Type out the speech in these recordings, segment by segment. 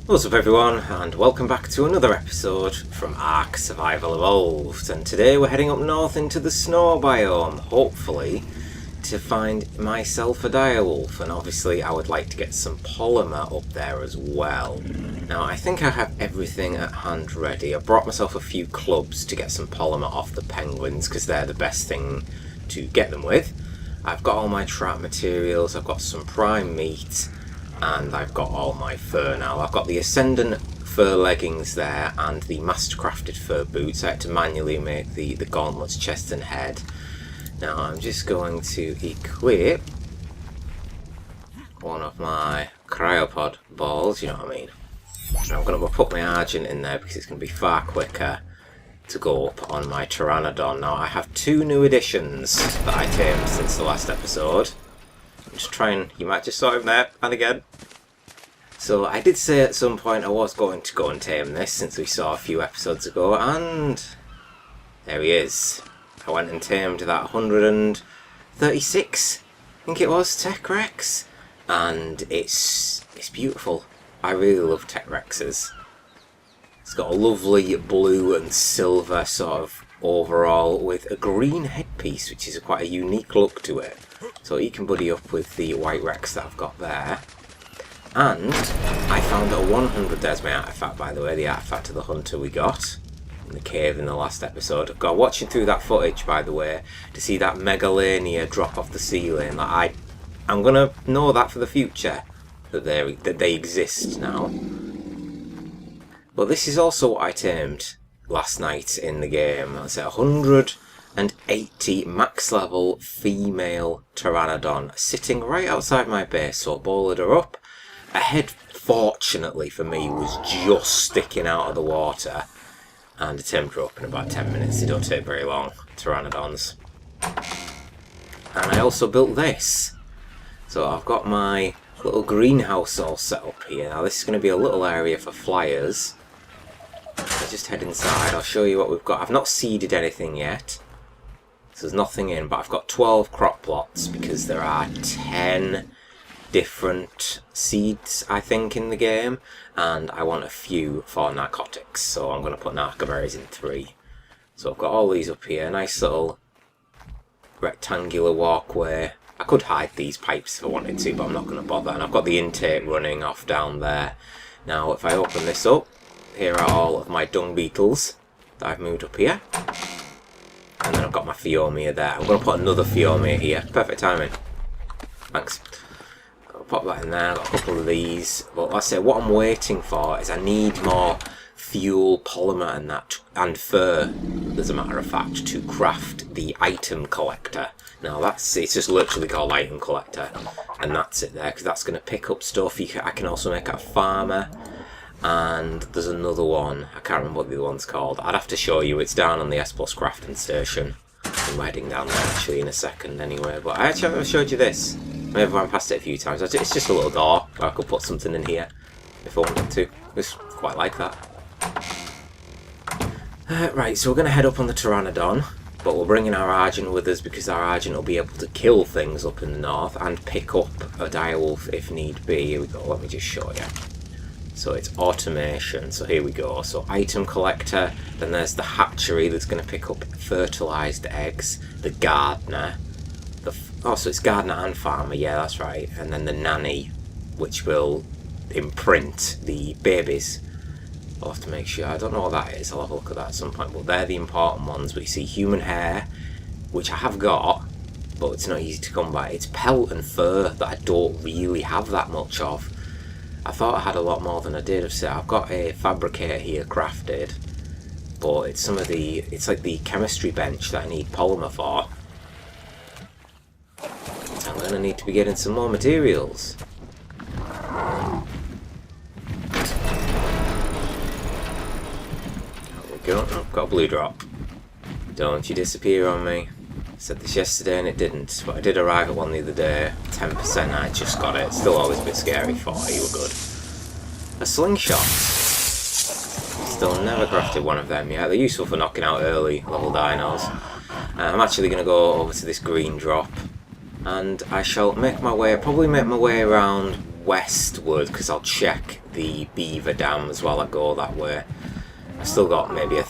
What's up everyone, and welcome back to another episode from Ark Survival Evolved. And today we're heading up north into the snow biome, hopefully to find myself a direwolf, and obviously I would like to get some polymer up there as well. Now I think I have everything at hand ready. I brought myself a few clubs to get some polymer off the penguins because they're the best thing to get them with. I've got all my trap materials, I've got some prime meat, and I've got all my fur now. I've got the Ascendant fur leggings there and the mastercrafted fur boots. I had to manually make the gauntlets, chest and head. Now I'm just going to equip one of my cryopod balls, you know what I mean. Now I'm going to put my Argent in there because it's going to be far quicker to go up on my Pteranodon. Now I have two new additions that I tamed since the last episode. Just trying, you might just saw him there, and again. So I did say at some point I was going to go and tame this since we saw a few episodes ago, and there he is. I went and tamed that 136, I think it was, Tech Rex, and it's beautiful. I really love Tech Rexes. It's got a lovely blue and silver sort of overall with a green headpiece, which is quite a unique look to it. So he can buddy up with the white Rex that I've got there. And I found a 100, there's my artifact by the way, the artifact of the hunter we got in the cave in the last episode. I've got watching through that footage by the way to see that Megalania drop off the ceiling. Like I'm going to know that for the future, that they exist now. But this is also what I tamed last night in the game. I said 180 max level female Pteranodon sitting right outside my base, so I bolted her up. Her head, fortunately for me, was just sticking out of the water, and I tamed her up in about 10 minutes. They don't take very long, Pteranodons. And I also built this. So I've got my little greenhouse all set up here. Now this is going to be a little area for flyers. I'll just head inside, I'll show you what we've got. I've not seeded anything yet, so there's nothing in, but I've got 12 crop plots because there are 10 different seeds, I think, in the game, and I want a few for narcotics, so I'm going to put narco berries in 3. So I've got all these up here, nice little rectangular walkway. I could hide these pipes if I wanted to, but I'm not going to bother, and I've got the intake running off down there. Now if I open this up, here are all of my dung beetles that I've moved up here. And then I've got my Phiomia there. I'm going to put another Phiomia here. Perfect timing. Thanks. I'll pop that in there. I've got a couple of these. But like I say, what I'm waiting for is I need more fuel, polymer and that, and fur, as a matter of fact, to craft the item collector. Now it's just literally called item collector. And that's it there, because that's going to pick up stuff. I can also make a farmer. And there's another one, I can't remember what the other one's called. I'd have to show you, it's down on the S Plus crafting station. I'm heading down there actually in a second anyway. But I actually haven't showed you this. Maybe I've run past it a few times. It's just a little door where I could put something in here if I wanted to. Just quite like that. Right, so we're going to head up on the Pteranodon. But we're bringing our Argent with us because our Argent will be able to kill things up in the north and pick up a direwolf if need be. Here we go, let me just show you. So it's automation, so here we go. So item collector, then there's the hatchery that's going to pick up fertilised eggs, the gardener, so it's gardener and farmer, yeah that's right, and then the nanny, which will imprint the babies. I'll have to make sure, I don't know what that is, I'll have a look at that at some point, but they're the important ones. But you see human hair, which I have got, but it's not easy to come by. It's pelt and fur that I don't really have that much of. I thought I had a lot more than I did. I've got a fabricator here crafted, but it's it's like the chemistry bench that I need polymer for. I'm going to need to be getting some more materials. There we go, I've got a blue drop. Don't you disappear on me. I said this yesterday and it didn't, but I did arrive at one the other day. 10%, I just got it. Still always a bit scary. 40, you were good. A slingshot. Still never crafted one of them yet. They're useful for knocking out early level dinos. I'm actually going to go over to this green drop, and I shall make my way, probably make my way around westward because I'll check the beaver dams while I go that way. I've still got maybe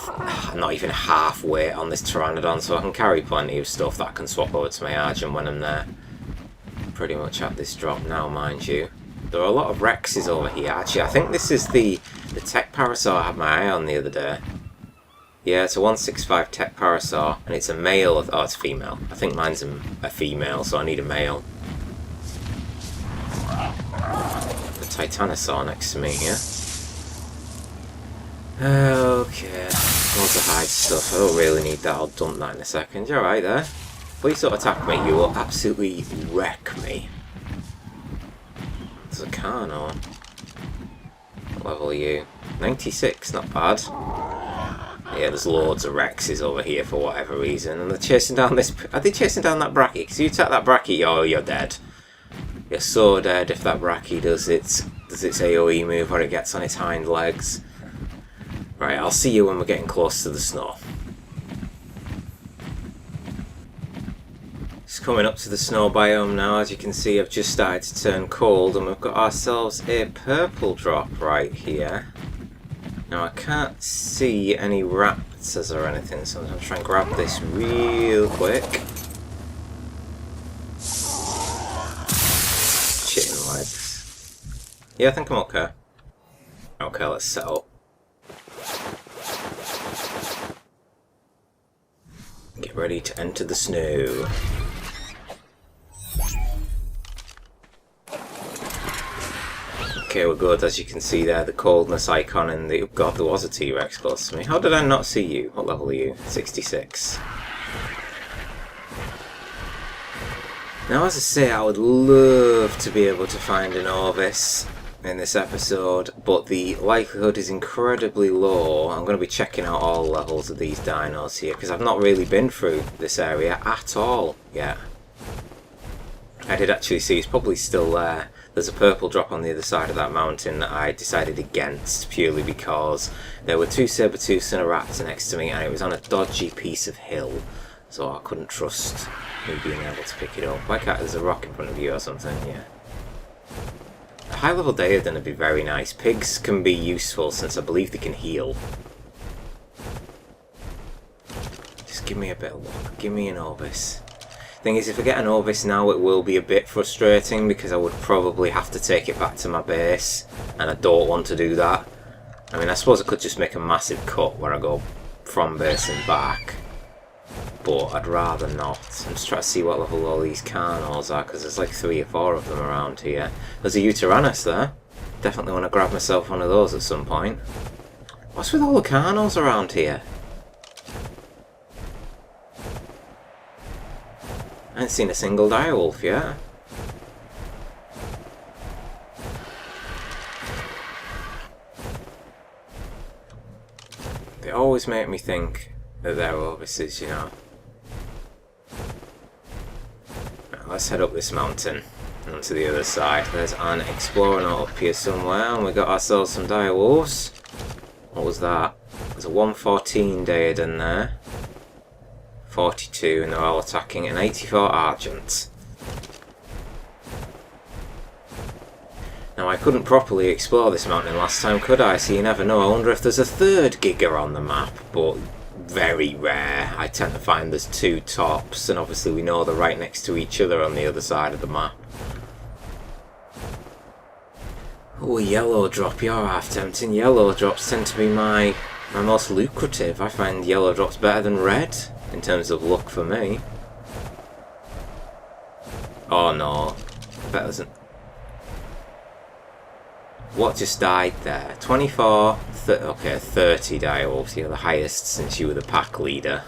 not even half weight on this Pteranodon, so I can carry plenty of stuff that I can swap over to my Argent when I'm there. Pretty much at this drop now, mind you. There are a lot of Rexes over here. Actually, I think this is the tech parasaur I had my eye on the other day. Yeah, it's a 165 tech parasaur, and it's a male. Oh, it's female. I think mine's a female, so I need a male. The Titanosaur next to me here. Okay, loads of hide stuff. I don't really need that. I'll dump that in a second. You're right there. Please don't attack me. You will absolutely wreck me. There's a Carno. What level are you? 96, not bad. Yeah, there's loads of Rexes over here for whatever reason, and they're chasing down this. Are they chasing down that Brachy? Because you attack that Brachy, oh, you're dead. You're so dead if that Brachy does its AoE move where it gets on its hind legs. Right, I'll see you when we're getting close to the snow. It's coming up to the snow biome now. As you can see, I've just started to turn cold, and we've got ourselves a purple drop right here. Now I can't see any raptors or anything, so I'm going to try and grab this real quick. Chicken legs. Yeah, I think I'm okay. Okay, let's set up. Get ready to enter the snow. Okay, we're good. As you can see there, the coldness icon and the... Oh god, there was a T-Rex close to me. How did I not see you? What level are you? 66. Now, as I say, I would love to be able to find an Orvis in this episode, but the likelihood is incredibly low. I'm going to be checking out all levels of these dinos here, because I've not really been through this area at all yet. I did actually see it's probably still there. There's a purple drop on the other side of that mountain that I decided against purely because there were two saber-tooths and a raptor next to me, and it was on a dodgy piece of hill, so I couldn't trust me being able to pick it up. Why can't there's a rock in front of you or something? Yeah. A high-level Daedon would be very nice. Pigs can be useful since I believe they can heal. Just give me a bit of luck. Give me an Orvis. Thing is, if I get an Orvis now, it will be a bit frustrating because I would probably have to take it back to my base, and I don't want to do that. I mean, I suppose I could just make a massive cut where I go from base and back, but I'd rather not. I'm just trying to see what level all these Carnos are, because there's like 3 or 4 of them around here. There's a Uteranus there. Definitely want to grab myself one of those at some point. What's with all the Carnos around here? I ain't seen a single direwolf yet. They always make me think that they're Orvises, you know. Now, let's head up this mountain and to the other side. There's an explorer note up here somewhere, and we got ourselves some direwolves. What was that? There's a 114 Daedon there. 42, and they're all attacking, an 84 Argent. Now, I couldn't properly explore this mountain last time, could I? So you never know. I wonder if there's a third Giga on the map, but very rare. I tend to find there's 2 tops, and obviously we know they're right next to each other on the other side of the map. Oh, a yellow drop. You're half tempting. Yellow drops tend to be my most lucrative. I find yellow drops better than red in terms of luck for me. Oh no, I bet there's what just died there? 24, okay, 30 direwolves. You're the highest since you were the pack leader.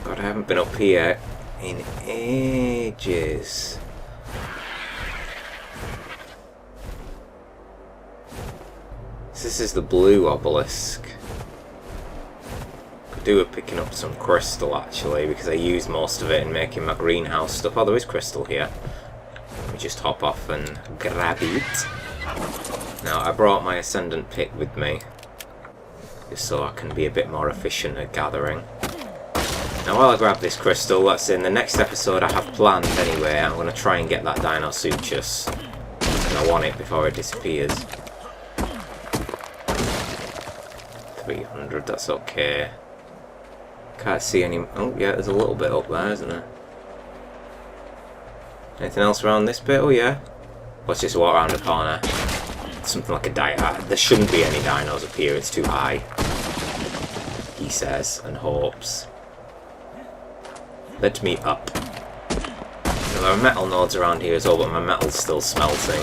God, I haven't been up here in ages. This is the blue obelisk. Could do with picking up some crystal actually, because I use most of it in making my greenhouse stuff. Oh, there is crystal here. Let me just hop off and grab it. Now, I brought my ascendant pick with me. just so I can be a bit more efficient at gathering. Now while I grab this crystal, that's in the next episode I have planned anyway, I'm going to try and get that Dino Sutus. And I want it before it disappears. 300, that's okay. Can't see any... oh yeah, there's a little bit up there, isn't there? Anything else around this bit? Oh yeah. Let's just walk around the corner. Something like a there shouldn't be any dinos up here, it's too high. He says, and hopes. Let me up. Now, there are metal nodes around here as well, but my metal's still smelting.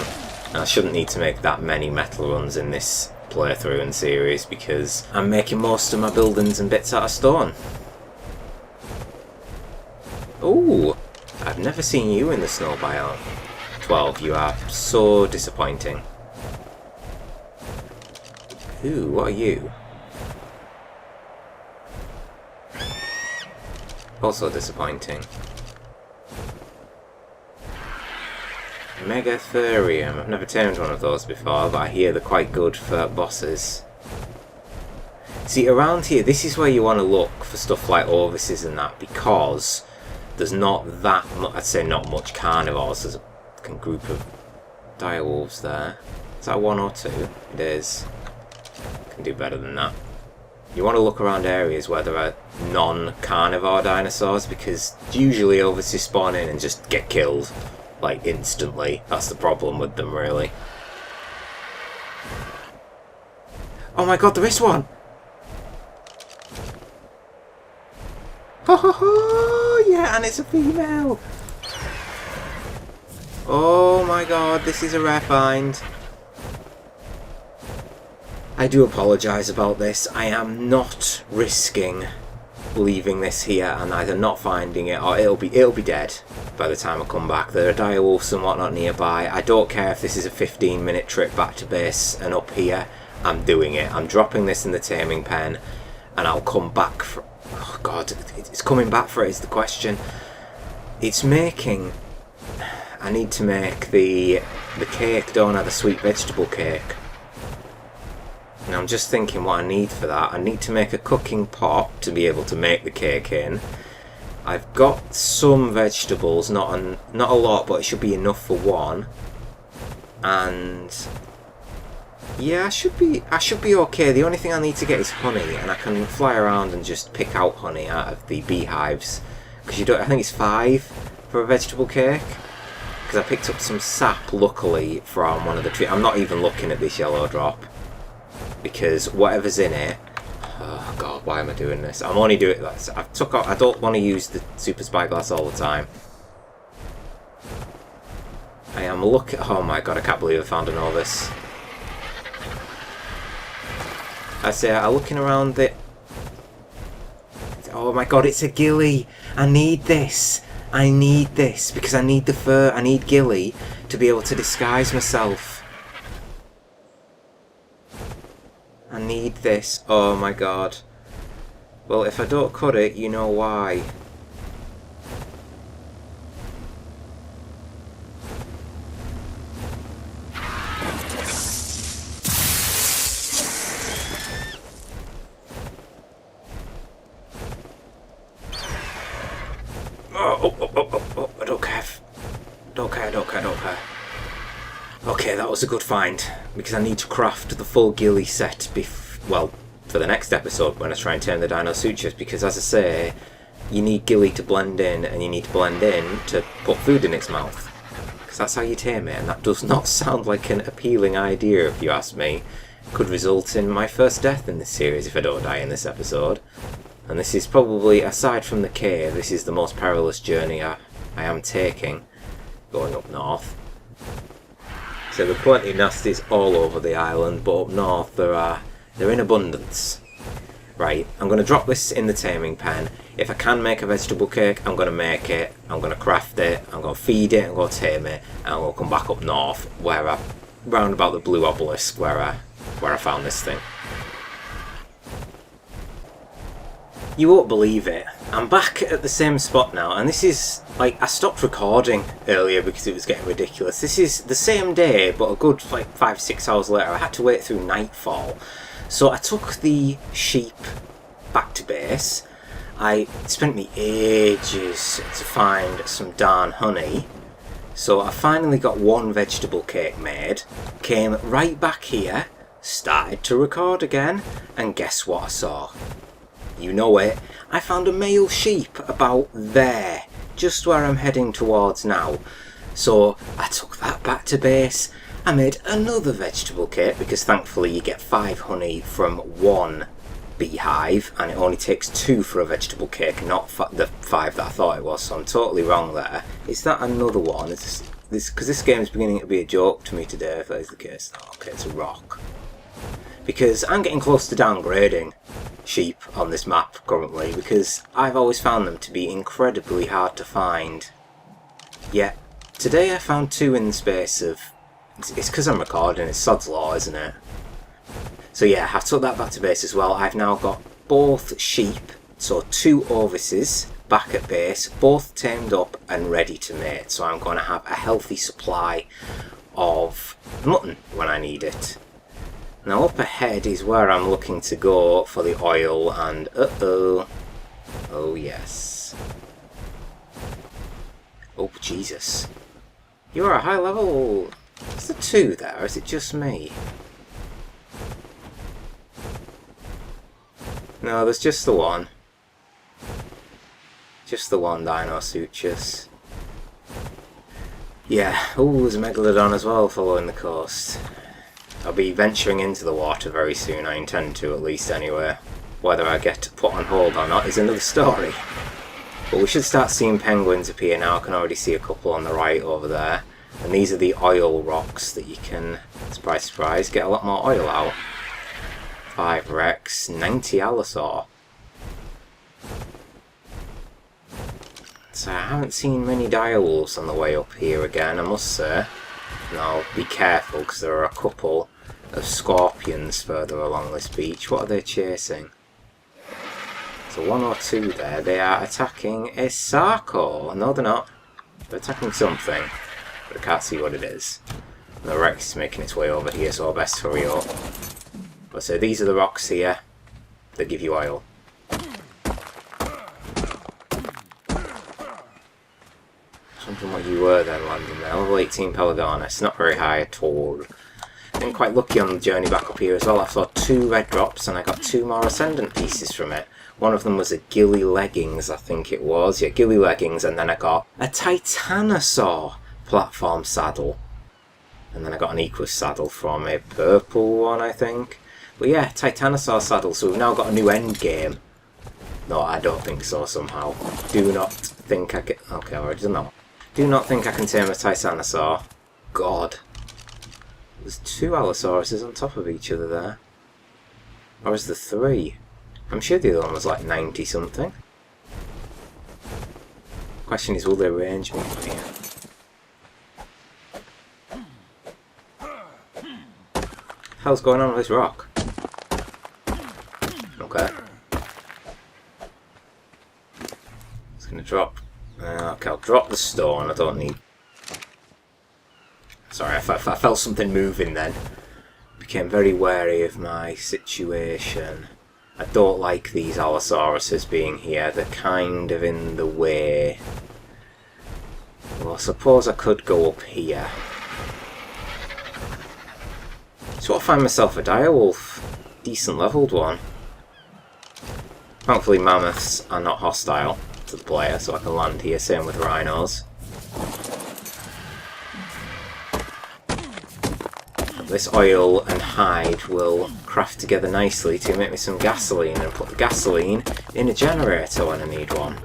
And I shouldn't need to make that many metal runs in this playthrough and series because I'm making most of my buildings and bits out of stone. Ooh, I've never seen you in the snow biome. 12, you are so disappointing. Ooh, what are you? Also disappointing. Megatherium. I've never tamed one of those before, but I hear they're quite good for bosses. See, around here, this is where you want to look for stuff like Orvises and that, because there's not that much, I'd say not much carnivores. There's a group of direwolves there. Is that 1 or 2? It is. Can do better than that. You want to look around areas where there are non-carnivore dinosaurs, because usually Orvises spawn in and just get killed. Like, instantly. That's the problem with them, really. Oh my god, there is one! Ho ho ho! Yeah, and it's a female! Oh my god, this is a rare find. I do apologise about this. I am not risking leaving this here and either not finding it or it'll be dead by the time I come back. There are direwolves and whatnot nearby. I don't care if this is a 15-minute trip back to base and up here. I'm doing it. I'm dropping this in the taming pen and I'll come back for... oh god, it's coming back for it is the question. It's making... I need to make the cake, don't I? The sweet vegetable cake. Now I'm just thinking what I need for that. I need to make a cooking pot to be able to make the cake in. I've got some vegetables, not a lot, but it should be enough for one. And yeah, I should be okay. The only thing I need to get is honey, and I can fly around and just pick out honey out of the beehives. Because you don't. I think it's 5 for a vegetable cake. Because I picked up some sap, luckily, from one of the trees. I'm not even looking at this yellow drop. Because whatever's in it... oh god, why am I doing this? I'm only doing that. I don't want to use the super spyglass all the time. I am looking... oh my god, I can't believe I found an Orvis. I say, I'm looking around the... oh my god, it's a ghillie! I need this! I need this, because I need the fur, I need ghillie to be able to disguise myself. I need this. Oh my god. Well, if I don't cut it, you know why. Oh, I don't care. Don't care. Okay, that was a good find, because I need to craft the full ghillie set well, for the next episode when I try and tame the Dino Sutus, because as I say, you need ghillie to blend in, and you need to blend in to put food in its mouth. Because that's how you tame it, and that does not sound like an appealing idea if you ask me. Could result in my first death in this series if I don't die in this episode. And this is probably, aside from the cave, this is the most perilous journey I am taking, going up north. So there are plenty of nasties all over the island, but up north they're in abundance. Right, I'm going to drop this in the taming pen. If I can make a vegetable cake, I'm going to make it. I'm going to craft it. I'm going to feed it. I'm going to tame it. And I'm going to come back up north, round about the blue obelisk, where I found this thing. You won't believe it. I'm back at the same spot now, and this is, like, I stopped recording earlier because it was getting ridiculous. This is the same day, but a good, like, 5-6 hours later. I had to wait through nightfall So I took the sheep back to base. I spent me ages to find some darn honey. So I finally got one vegetable cake made, came right back here, started to record again, and guess what I saw? You know it, I found a male sheep about there, just where I'm heading towards now. So I took that back to base. I made another vegetable cake because thankfully you get 5 honey from 1 beehive, and it only takes 2 for a vegetable cake, not the 5 that I thought it was, so I'm totally wrong there. Is that another one? Is this because this game is beginning to be a joke to me today, if that is the case. Oh, okay, it's a rock. Because I'm getting close to downgrading sheep on this map currently, because I've always found them to be incredibly hard to find. Yet, today I found 2 in the space of... It's because I'm recording, it's sod's law, isn't it? So yeah, I've took that back to base as well. I've now got both sheep, so 2 ovices back at base, both tamed up and ready to mate. So I'm going to have a healthy supply of mutton when I need it. Now up ahead is where I'm looking to go for the oil, and oh yes. Oh Jesus. You're a high level. Is there 2 there, or is it just me? No, there's just the one. Just the one Dino Sutures. Yeah, ooh, there's a Megalodon as well following the coast. I'll be venturing into the water very soon, I intend to at least anyway. Whether I get put on hold or not is another story. But we should start seeing penguins appear now. I can already see a couple on the right over there. And these are the oil rocks that you can, surprise surprise, get a lot more oil out. 5 Rex, 90 Allosaur. So I haven't seen many direwolves on the way up here again, I must say. Now be careful because there are a couple of scorpions further along this beach. What are they chasing? So 1 or 2 there. They are attacking a Sarco. No, they're not. They're attacking something, but I can't see what it is. And the Rex is making its way over here, so I best hurry up. But so these are the rocks here that give you oil. Something what you were then landing there. Level 18 Pelagonus, not very high at all. Been quite lucky on the journey back up here as well. I saw 2 red drops and I got 2 more ascendant pieces from it. One of them was a ghillie leggings, I think it was. Yeah, ghillie leggings, and then I got a titanosaur platform saddle. And then I got an Equus saddle from a purple one, I think. But yeah, titanosaur saddle, so we've now got a new end game. No, I don't think so somehow. Do not think I can... Okay, I already done that. Do not think I can tame a titanosaur. God. There's 2 Allosauruses on top of each other there. Or is there 3? I'm sure the other one was like 90 something. Question is, will they range me from here? What the hell's going on with this rock? Okay. It's gonna drop. Okay, I'll drop the stone. I don't need... Sorry, I felt something moving then. Became very wary of my situation. I don't like these Allosauruses being here. They're kind of in the way. Well, I suppose I could go up here. So I'll find myself a direwolf. Decent leveled one. Thankfully mammoths are not hostile to the player, so I can land here. Same with rhinos. This oil and hide will craft together nicely to make me some gasoline, and put the gasoline in a generator when I need one.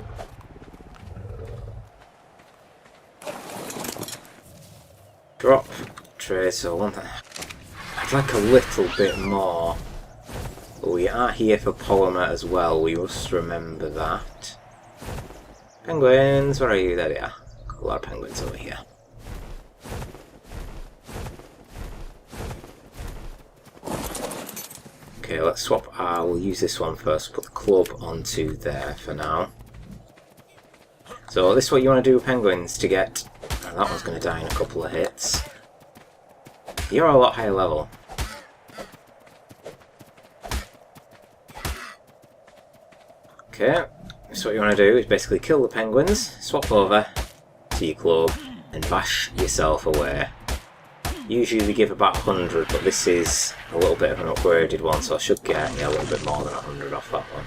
Drop tray, so one thing. I'd like a little bit more. But we are here for polymer as well, we must remember that. Penguins, where are you? There they are. Got a lot of penguins over here. Okay, let's swap. We'll use this one first. Put the club onto there for now. So this is what you want to do with penguins to get... Oh, that one's going to die in a couple of hits. You're a lot higher level. Okay, so what you want to do is basically kill the penguins, swap over to your club, and bash yourself away. Usually they give about 100, but this is a little bit of an upgraded one, so I should get a little bit more than 100 off that one.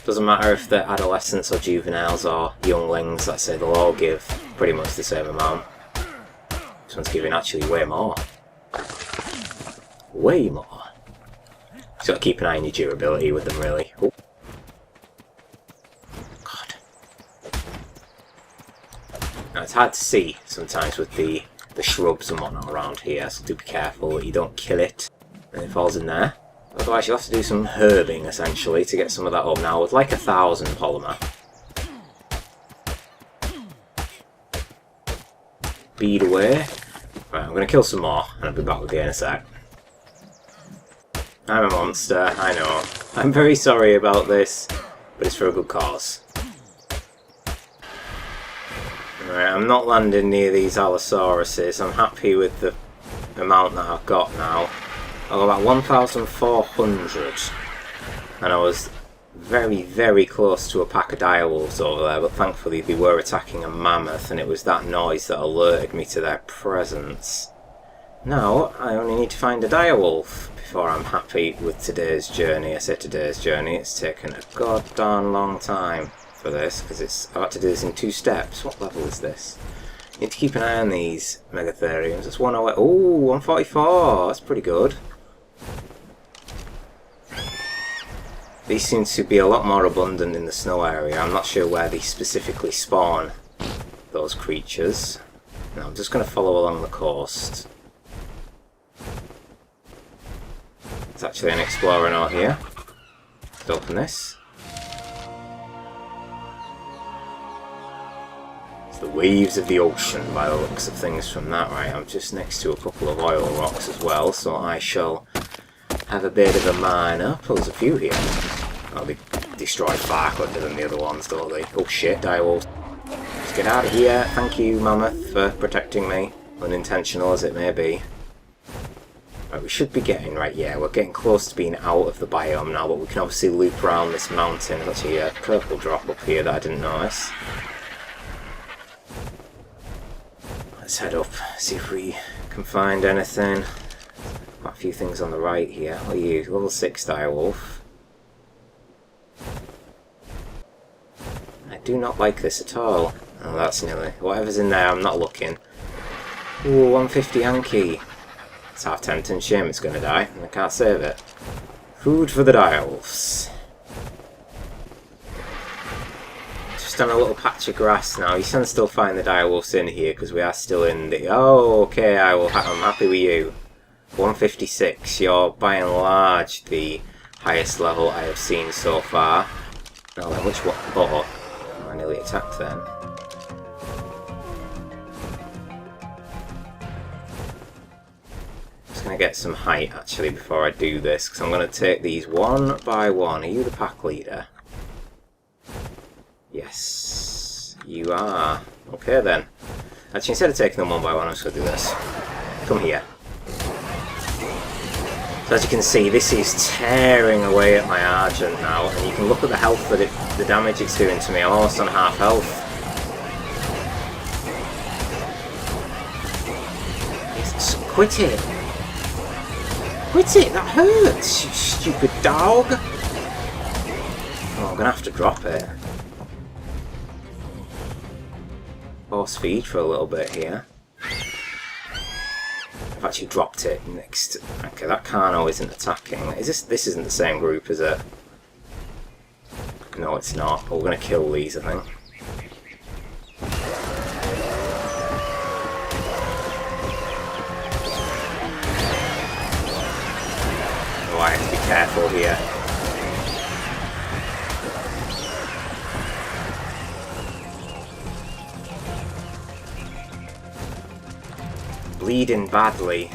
Doesn't matter if they're adolescents or juveniles or younglings, let's say they'll all give pretty much the same amount. This one's giving actually way more. Way more. So gotta keep an eye on your durability with them, really. Oh. God. Now it's hard to see sometimes with the shrubs and whatnot around here, so do be careful that you don't kill it and it falls in there. Otherwise you'll have to do some herbing essentially to get some of that up. Now with like 1,000 polymer. Bead away. Right, I'm going to kill some more and I'll be back with you in a sec. I'm a monster, I know. I'm very sorry about this, but it's for a good cause. Right, I'm not landing near these Allosauruses. I'm happy with the amount that I've got now. I got about 1,400, and I was very, very close to a pack of direwolves over there, but thankfully they were attacking a mammoth, and it was that noise that alerted me to their presence. Now, I only need to find a direwolf before I'm happy with today's journey. I say today's journey, it's taken a goddamn long time for this, because I've had to do this in 2 steps. What level is this? Need to keep an eye on these Megatheriums. It's 108. Oh, 144! That's pretty good. These seem to be a lot more abundant in the snow area. I'm not sure where they specifically spawn, those creatures. Now, I'm just going to follow along the coast. There's actually an explorer note here. Let's open this. It's the waves of the ocean by the looks of things from that. Right, I'm just next to a couple of oil rocks as well, so I shall have a bit of a mine up. Oh, there's a few here. Oh, they destroy far quicker than the other ones, don't they? Oh shit, direwolves. Let's get out of here. Thank you, mammoth, for protecting me. Unintentional as it may be. Right, we should be getting, right, yeah, we're getting close to being out of the biome now, but we can obviously loop around this mountain. There's actually a purple drop up here that I didn't notice. Let's head up, see if we can find anything. Quite a few things on the right here. What are you? Level 6 direwolf. I do not like this at all. Oh, that's nearly... Whatever's in there, I'm not looking. Ooh, 150 Anki. It's half tempting. Shame it's going to die, and I can't save it. Food for the direwolves. Just on a little patch of grass now. You can still find the direwolves in here, because we are still in the... Oh, okay, I'm happy with you. 156. You're by and large the highest level I have seen so far. Now then, which one? Oh, I nearly attacked then. Just going to get some height actually before I do this, because I'm going to take these one by one. Are you the pack leader? Yes, you are. Okay then. Actually, instead of taking them one by one, I'm just going to do this. Come here. So as you can see, this is tearing away at my Argent now, and you can look at the health that the damage it's doing to me. I'm almost on half health. Quit it! Quit it! That hurts, you stupid dog! Oh, I'm gonna have to drop it. Force feed for a little bit here. I've actually dropped it next. Okay, that Carno isn't attacking. This isn't the same group, is it? No, it's not. But we're going to kill these, I think. Oh, I have to be careful here. Bleeding badly.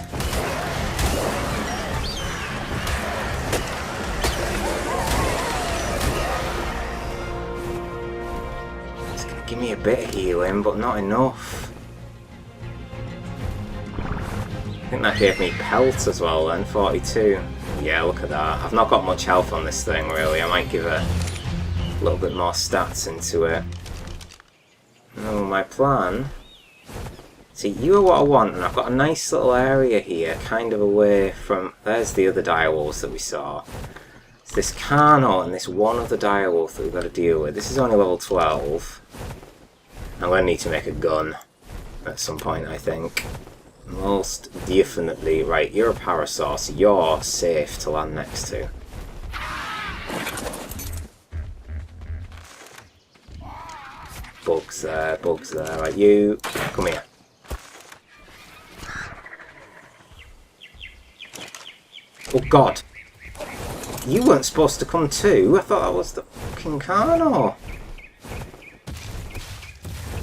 It's gonna give me a bit of healing, but not enough. I think that gave me pelt as well then, 42. Yeah, look at that. I've not got much health on this thing, really. I might give a little bit more stats into it. No, my plan... See, you are what I want, and I've got a nice little area here, kind of away from... There's the other direwolves that we saw. It's this Carno and this one other direwolf that we've got to deal with. This is only level 12. I'm going to need to make a gun at some point, I think. Most definitely. Right, you're a parasaur, you're safe to land next to. Bugs there, bugs there. Right, you, come here. Oh god! You weren't supposed to come too. I thought that was the fucking Carno.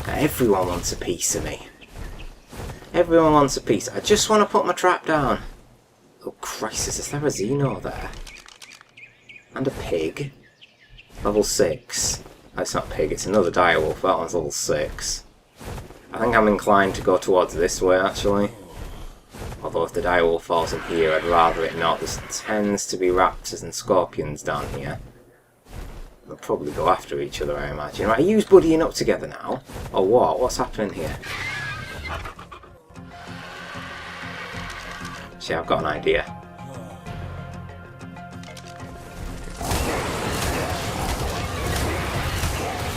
Everyone wants a piece of me. Everyone wants a piece. I just want to put my trap down. Oh Christ, is there a Xeno there? And a pig. Level 6. Oh, it's not a pig, it's another direwolf. That one's level 6. I think I'm inclined to go towards this way, actually. Although if the direwolf falls in here, I'd rather it not. There tends to be raptors and scorpions down here. They'll probably go after each other, I imagine. Right, are you buddying up together now? Or what? What's happening here? See, I've got an idea.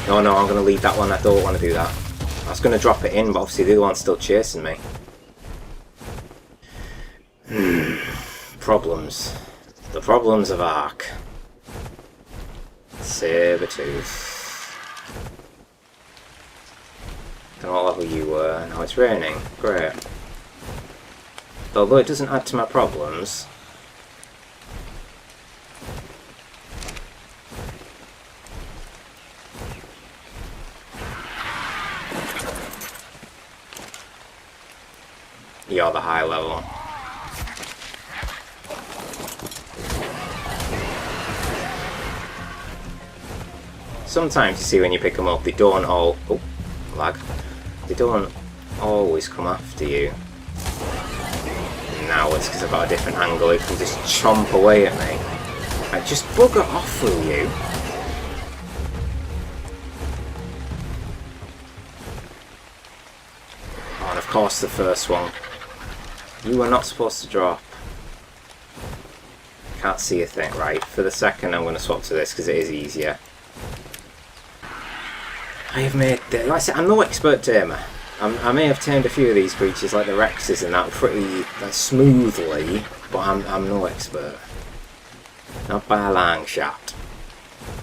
No, no, I'm going to leave that one. I don't want to do that. I was going to drop it in, but obviously the other one's still chasing me. Problems. The problems of Ark. Sabertooth. Don't know what level you were. Now it's raining. Great. Although it doesn't add to my problems. You're the high level. Sometimes you see when you pick them up, they don't all... Oh, lag. They don't always come after you. Now it's because I've got a different angle. It can just chomp away at me. Like, just bugger off, will you? Oh, and of course the first one. You were not supposed to drop. Can't see a thing. Right, for the second I'm going to swap to this because it is easier. I have made... Like I said, I'm no expert tamer. I may have tamed a few of these creatures, like the Rexes and that, pretty smoothly, but I'm no expert. Not by a long shot.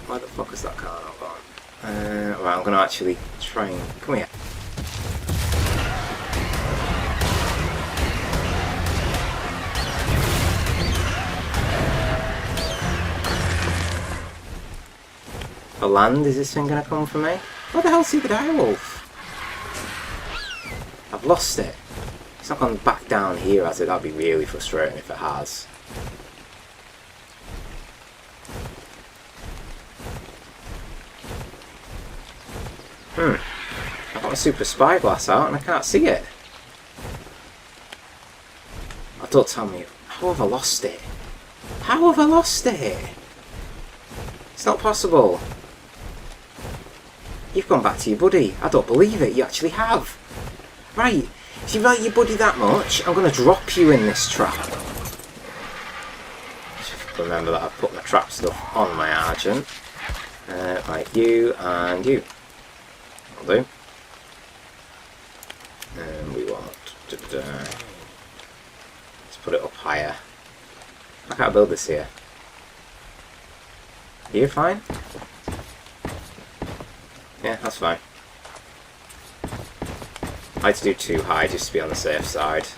Where the fuck is that Carno gone? Right, I'm going to actually try and... Come here. For land, is this thing going to come for me? Where the hell's the direwolf? I've lost it. It's not gone back down here, has it? That'd be really frustrating if it has. I've got my super spyglass out and I can't see it. Oh, don't tell me. How have I lost it? How have I lost it? It's not possible. You've gone back to your buddy. I don't believe it. You actually have. Right. If you like your buddy that much, I'm going to drop you in this trap. Just remember that I've put my trap stuff on my Argent. Right, you and you. I'll do. And we want... Let's put it up higher. I can't build this here. Are you fine? Yeah, that's fine. I like to do 2 high just to be on the safe side.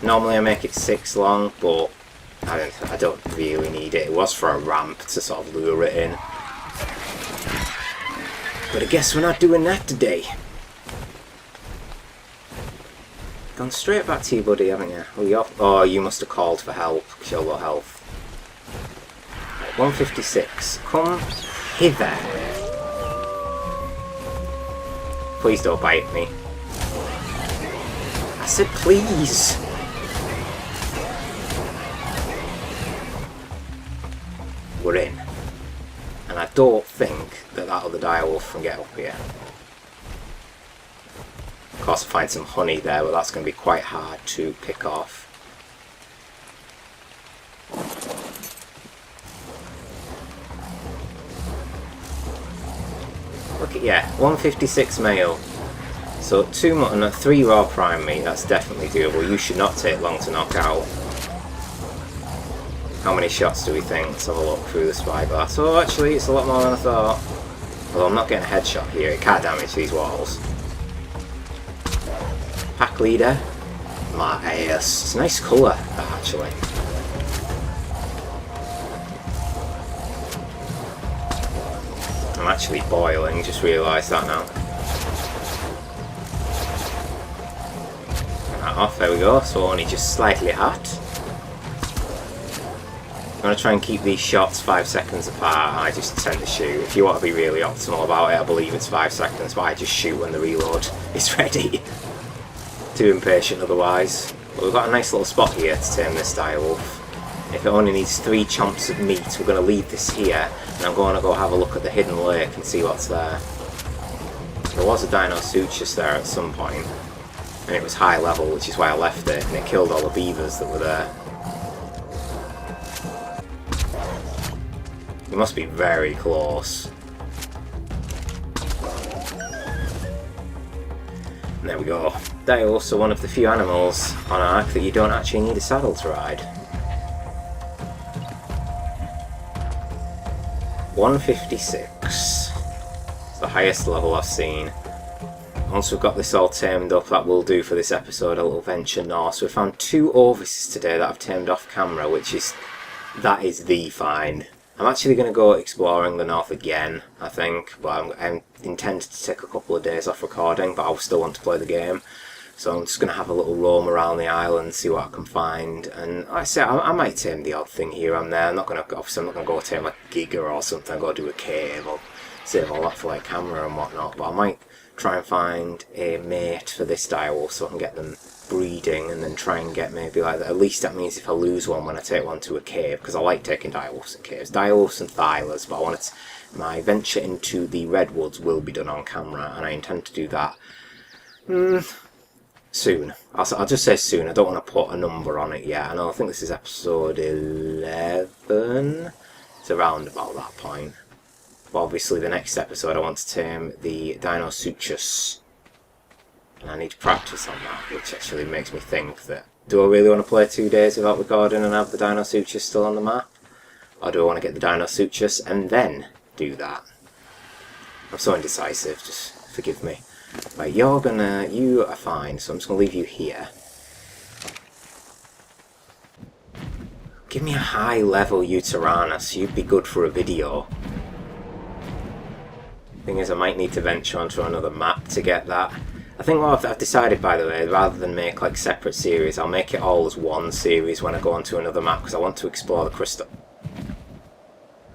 Normally I make it 6 long, but I don't really need it. It was for a ramp to sort of lure it in. But I guess we're not doing that today. Gone straight back to you, buddy, haven't you? Oh, you must have called for help, because you're low health. Right, 156. Come hither. Please don't bite me. I said please. we're in. And I don't think that other direwolf can get up here. Of course, I find some honey there, but that's going to be quite hard to pick off. Look at, yeah, 156 male. So 2 mutton and 3 raw prime meat, that's definitely doable. You should not take long to knock out. How many shots do we think? Let's have a look through the spyglass. Oh, actually, it's a lot more than I thought. Although I'm not getting a headshot here, it can't damage these walls. Pack leader. My ass. It's a nice colour, that, actually. I'm actually boiling, just realised that now. That off, there we go, so only just slightly hot. I'm going to try and keep these shots 5 seconds apart. I just tend to shoot. If you want to be really optimal about it, I believe it's 5 seconds, but I just shoot when the reload is ready. Too impatient otherwise. But we've got a nice little spot here to tame this direwolf. If it only needs 3 chomps of meat, we're going to leave this here, and I'm going to go have a look at the hidden lake and see what's there. There was a Dinosuchus there at some point, and it was high level, which is why I left it, and it killed all the beavers that were there. It must be very close. And there we go. They're also one of the few animals on Ark that you don't actually need a saddle to ride. 156. It's the highest level I've seen. Once we've got this all tamed up, that will do for this episode, a little venture north. So we found 2 Orvises today that I've tamed off camera, that is the find. I'm actually going to go exploring the north again, I think, but I'm intended to take a couple of days off recording, but I still want to play the game. So I'm just going to have a little roam around the island, see what I can find, and like I say, I might tame the odd thing here and there. Obviously I'm not going to go tame like a giga or something, go do a cave, or save all that for like camera and whatnot, but I might try and find a mate for this direwolf so I can get them breeding, and then try and get maybe like that. At least that means if I lose one when I take one to a cave, because I like taking direwolves in caves. Direwolves and thylers, but my venture into the redwoods will be done on camera, and I intend to do that soon. I'll just say soon. I don't want to put a number on it yet. I think this is episode 11. It's around about that point. But obviously the next episode I want to tame the Dinosuchus. And I need to practice on that, which actually makes me think that, do I really want to play 2 days without recording and have the Dinosuchus still on the map? Or do I want to get the Dinosuchus and then do that? I'm so indecisive, just forgive me. Right, you are fine, so I'm just going to leave you here. Give me a high level Uteranus, you'd be good for a video. Thing is, I might need to venture onto another map to get that. I think what I've decided, by the way, rather than make like separate series, I'll make it all as one series when I go onto another map, because I want to explore the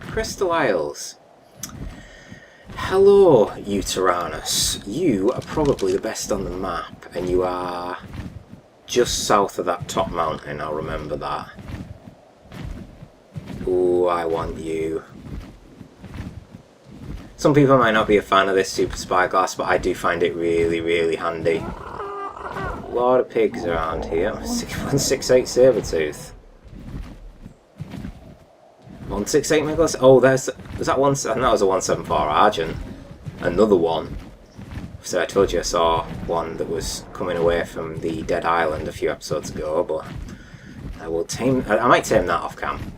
Crystal Isles. Hello, Uteranus. You are probably the best on the map, and you are just south of that top mountain, I'll remember that. Ooh, I want you. Some people might not be a fan of this super spyglass, but I do find it really, really handy. A lot of pigs around here. 168 Sabertooth. 168 Megals. Oh, was that one? And that was a 174 Argent. Another one. So I told you I saw one that was coming away from the Dead Island a few episodes ago, but I might tame that off cam.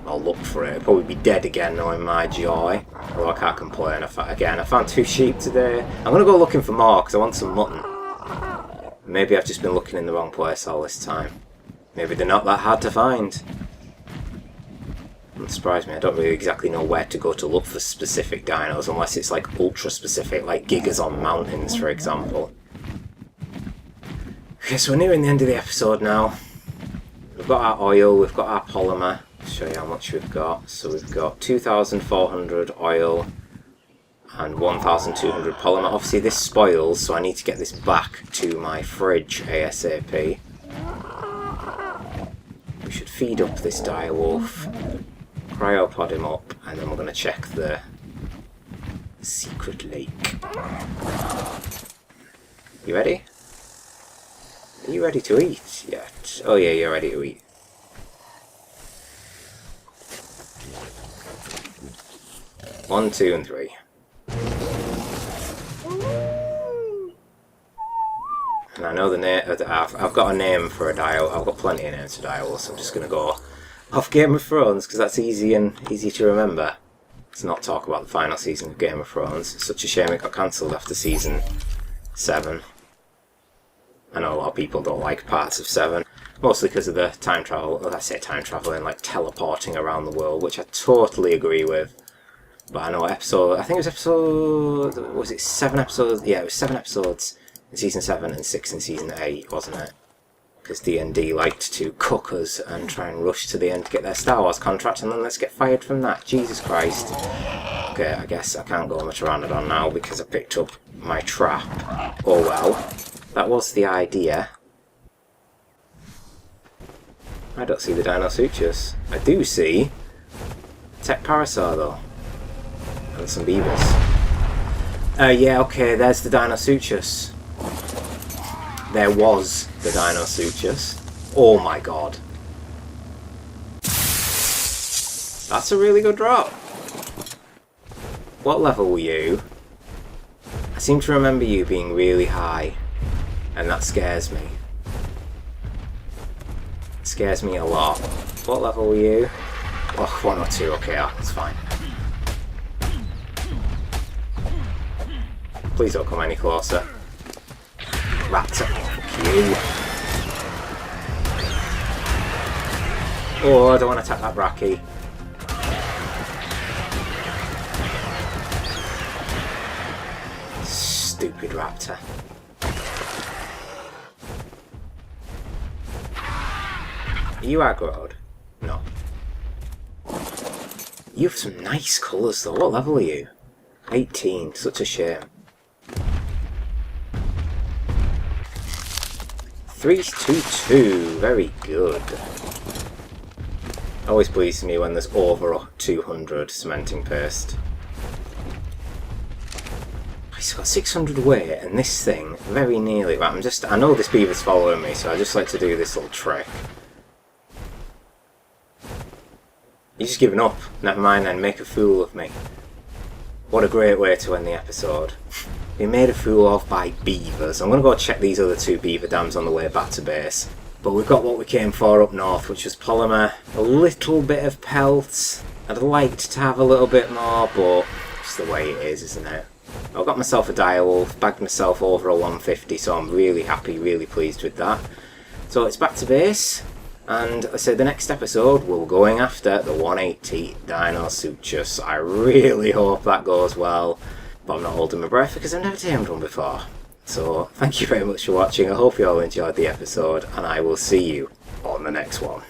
I'll look for it. It'll probably be dead again, knowing my joy. Although I can't complain. I found 2 sheep today. I'm going to go looking for more because I want some mutton. Maybe I've just been looking in the wrong place all this time. Maybe they're not that hard to find. Doesn't surprise me. I don't really exactly know where to go to look for specific dinos, unless it's like ultra specific, like gigas on mountains, for example. Okay, so we're nearing the end of the episode now. We've got our oil, we've got our polymer. I'll show you how much we've got. So we've got 2,400 oil and 1,200 polymer. Obviously this spoils, so I need to get this back to my fridge ASAP. We should feed up this direwolf cryopod him up, and then we're going to check the secret lake. You ready? Are you ready to eat yet? Oh yeah, you're ready to eat. One, two, and three. And I know the name. I've got a name for a dial. I've got plenty of names for dials, so I'm just going to go off Game of Thrones because that's easy to remember. Let's not talk about the final season of Game of Thrones. It's such a shame it got cancelled after season 7. I know a lot of people don't like parts of 7, mostly because of the time travel. Well, I say time traveling, like teleporting around the world, which I totally agree with. But I know I think it was episode, was it 7 episodes? Yeah, it was 7 episodes in season 7 and 6 in season 8, wasn't it? Because D&D liked to cook us and try and rush to the end to get their Star Wars contract, and then let's get fired from that. Jesus Christ. Okay, I guess I can't go on my Pteranodon now because I picked up my trap. Oh well. That was the idea. I don't see the Dinosuchus. I do see Tech Parasaur though. And some beavers. Yeah, okay, there's the Dinosuchus. There was the Dinosuchus. Oh my god. That's a really good drop. What level were you? I seem to remember you being really high. And that scares me. It scares me a lot. What level were you? Oh, 1 or 2, okay, that's fine. Please don't come any closer. Raptor, fuck you. Oh, I don't want to attack that Bracky. Stupid Raptor. Are you aggroed? No. You have some nice colours though. What level are you? 18. Such a shame. 322. Very good. Always pleases me when there's over 200 cementing paste. It's got 600 weight and this thing very nearly. Right, I know this beaver's following me, so I just like to do this little trick. You're just giving up. Never mind then, make a fool of me. What a great way to end the episode. We made a fool of by beavers. I'm going to go check these other 2 beaver dams on the way back to base. But we've got what we came for up north, which was polymer, a little bit of pelts. I'd liked to have a little bit more, but it's the way it is, isn't it? I got myself a direwolf, bagged myself over a 150, so I'm really happy, really pleased with that. So it's back to base. And I said the next episode we're going after the 180 Dinosuchus. I really hope that goes well, but I'm not holding my breath because I've never tamed one before. So thank you very much for watching. I hope you all enjoyed the episode, and I will see you on the next one.